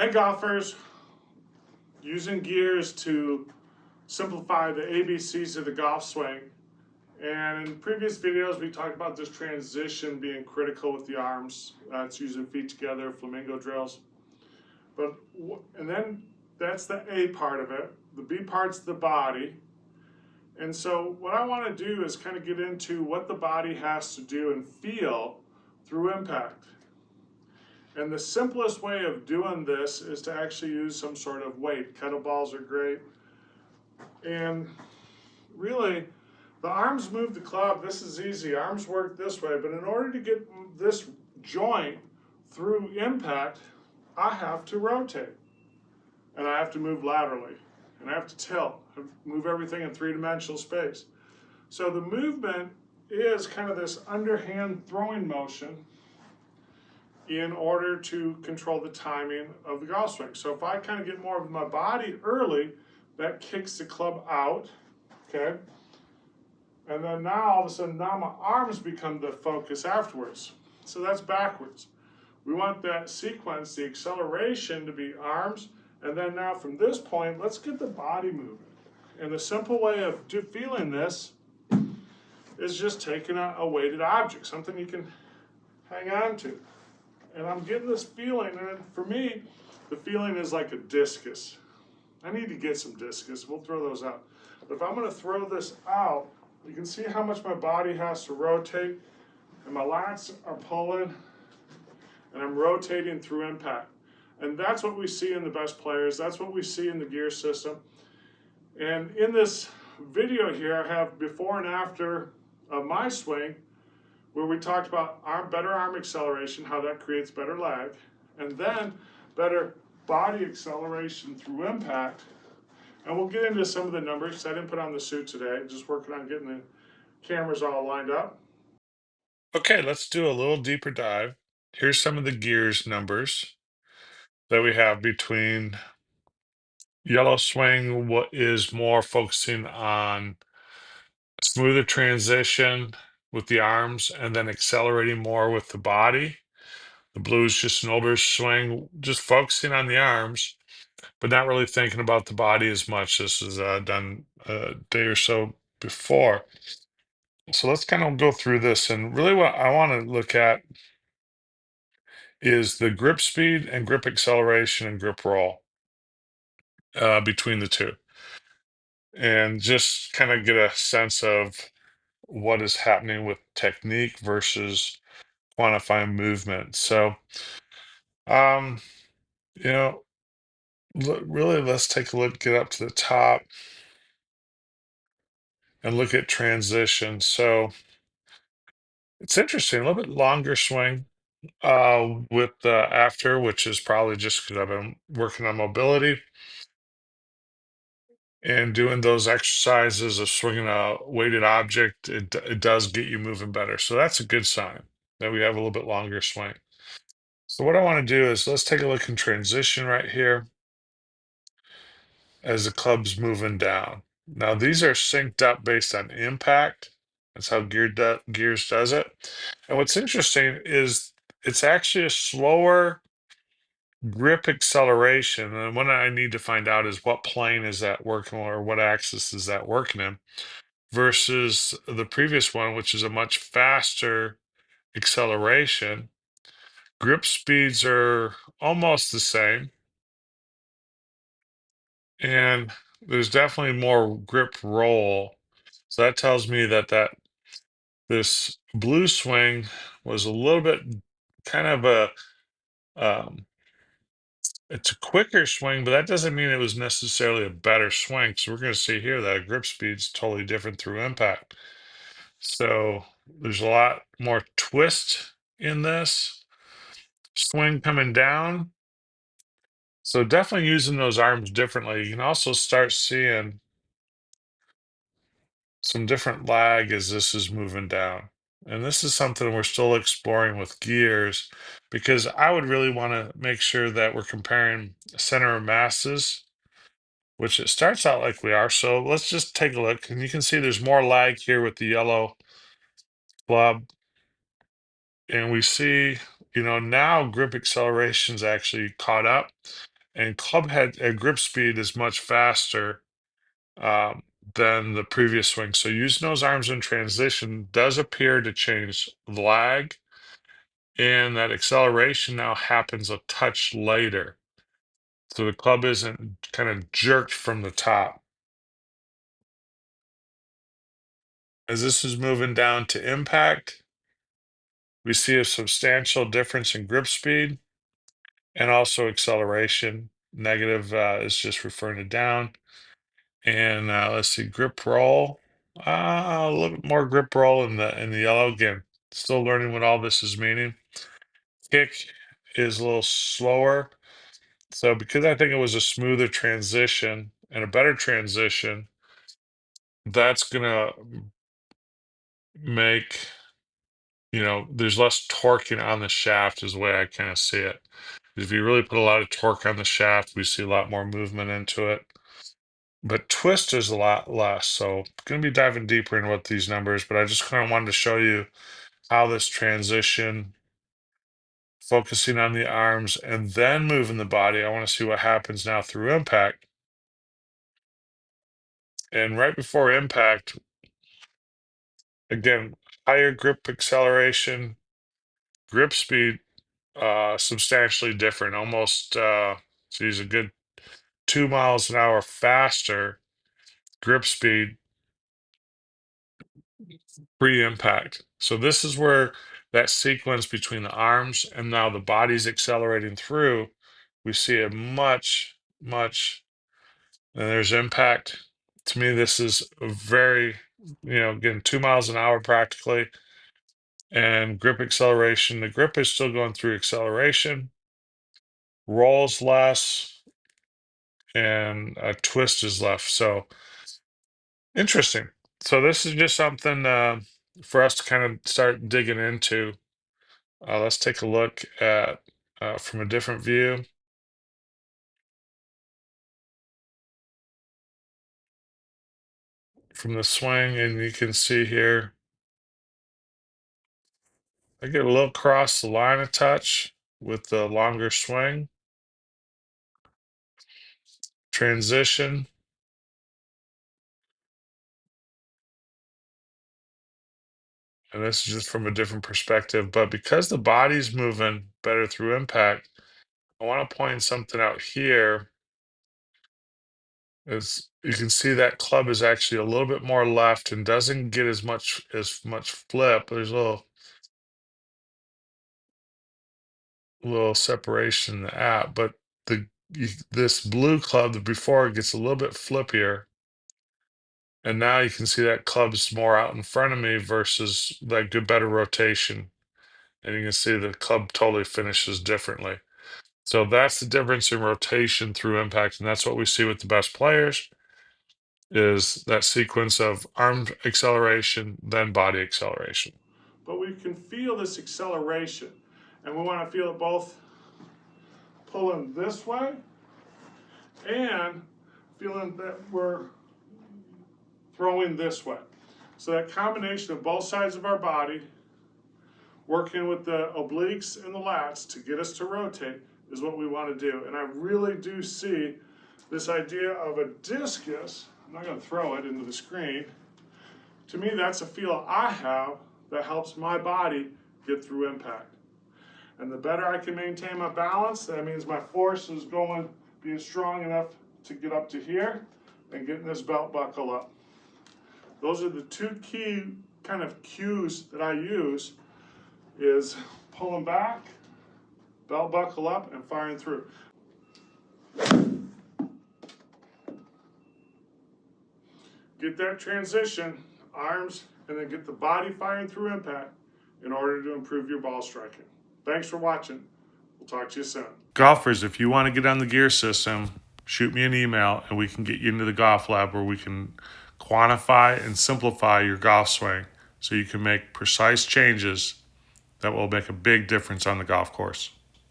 Hey golfers, using gears to simplify the ABCs of the golf swing. And in previous videos, we talked about this transition being critical with the arms. That's using feet together, flamingo drills. And then that's the A part of it. The B part's the body. And so what I want to do is kind of get into what the body has to do and feel through impact. And the simplest way of doing this is to actually use some sort of weight. Kettlebells are great. And really, the arms move the club. This is easy. Arms work this way. But in order to get this joint through impact, I have to rotate. And I have to move laterally. And I have to tilt. I move everything in three-dimensional space. So the movement is kind of this underhand throwing motion in order to control the timing of the golf swing. So if I kind of get more of my body early, that kicks the club out, okay? And then now, all of a sudden, now my arms become the focus afterwards. So that's backwards. We want that sequence, the acceleration, to be arms, and then now from this point, let's get the body moving. And the simple way of feeling this is just taking a weighted object, something you can hang on to. And I'm getting this feeling, and for me, the feeling is like a discus. I need to get some discus. We'll throw those out. But if I'm going to throw this out, you can see how much my body has to rotate, and my lats are pulling, and I'm rotating through impact. And that's what we see in the best players. That's what we see in the gear system. And in this video here, I have before and after of my swing, where we talked about better arm acceleration, how that creates better lag, and then better body acceleration through impact. And we'll get into some of the numbers, because I didn't put on the suit today, just working on getting the cameras all lined up. Okay, let's do a little deeper dive. Here's some of the gears numbers that we have between yellow swing, what is more focusing on smoother transition with the arms and then accelerating more with the body. The blue is just an older swing, just focusing on the arms, but not really thinking about the body as much. This is done a day or so before. So let's kind of go through this. And really what I want to look at is the grip speed and grip acceleration and grip roll between the two. And just kind of get a sense of what is happening with technique versus quantifying movement. So, um, you know, really, let's take a look, get up to the top and look at transition. So it's interesting, a little bit longer swing with the after, which is probably just because I've been working on mobility and doing those exercises of swinging a weighted object. It does get you moving better. So that's a good sign that we have a little bit longer swing. So what I want to do is let's take a look in transition right here as the club's moving down. Now these are synced up based on impact. That's how Gears does it. And what's interesting is it's actually a slower grip acceleration. And what I need to find out is what plane is that working or what axis is that working in versus the previous one, which is a much faster acceleration. Grip speeds are almost the same. And there's definitely more grip roll. So that tells me that this blue swing was a little bit kind of um, it's a quicker swing, but that doesn't mean it was necessarily a better swing. So we're going to see here that a grip speed's totally different through impact. So there's a lot more twist in this swing coming down. So definitely using those arms differently. You can also start seeing some different lag as this is moving down. And this is something we're still exploring with gears because I would really want to make sure that we're comparing center of masses, which it starts out like we are. So let's just take a look. And you can see there's more lag here with the yellow club. And we see, now grip acceleration's actually caught up. And clubhead and grip speed is much faster um, than the previous swing. So using those arms in transition does appear to change lag, and that acceleration now happens a touch later. So the club isn't kind of jerked from the top. As this is moving down to impact, we see a substantial difference in grip speed and also acceleration. Negative is just referring to down. And let's see, grip roll. A little bit more grip roll in the yellow. Again, still learning what all this is meaning. Kick is a little slower. So because I think it was a smoother transition and a better transition, that's gonna make, there's less torquing on the shaft is the way I kind of see it. If you really put a lot of torque on the shaft, we see a lot more movement into it. But twist is a lot less. So going to be diving deeper into what these numbers, but I just kind of wanted to show you how this transition, focusing on the arms and then moving the body. I want to see what happens now through impact. And right before impact, again, higher grip acceleration, grip speed, substantially different, almost, geez, a good 2 miles an hour faster grip speed pre-impact. So this is where that sequence between the arms and now the body's accelerating through, we see a much, and there's impact. To me, this is a very, again, 2 miles an hour practically, and grip acceleration. The grip is still going through acceleration, rolls less, and a twist is left. So interesting. So this is just something for us to kind of start digging into. Let's take a look at from a different view from the swing, and you can see here I get a little across the line of touch with the longer swing. Transition, and this is just from a different perspective, but because the body's moving better through impact, I want to point something out here. Is you can see that club is actually a little bit more left and doesn't get as much flip. There's a little separation in the app, but this blue club, the before, gets a little bit flippier, and now you can see that club's more out in front of me versus that good better rotation, and you can see the club totally finishes differently. So that's the difference in rotation through impact, and that's what we see with the best players is that sequence of arm acceleration, then body acceleration. But we can feel this acceleration, and we want to feel it both pulling this way and feeling that we're throwing this way. So that combination of both sides of our body working with the obliques and the lats to get us to rotate is what we want to do. And I really do see this idea of a discus. I'm not going to throw it into the screen. To me, that's a feel I have that helps my body get through impact. And the better I can maintain my balance, that means my force is being strong enough to get up to here and getting this belt buckle up. Those are the two key kind of cues that I use is pulling back, belt buckle up, and firing through. Get that transition, arms, and then get the body firing through impact in order to improve your ball striking. Thanks for watching. We'll talk to you soon. Golfers, if you want to get on the gear system, shoot me an email and we can get you into the golf lab where we can quantify and simplify your golf swing so you can make precise changes that will make a big difference on the golf course.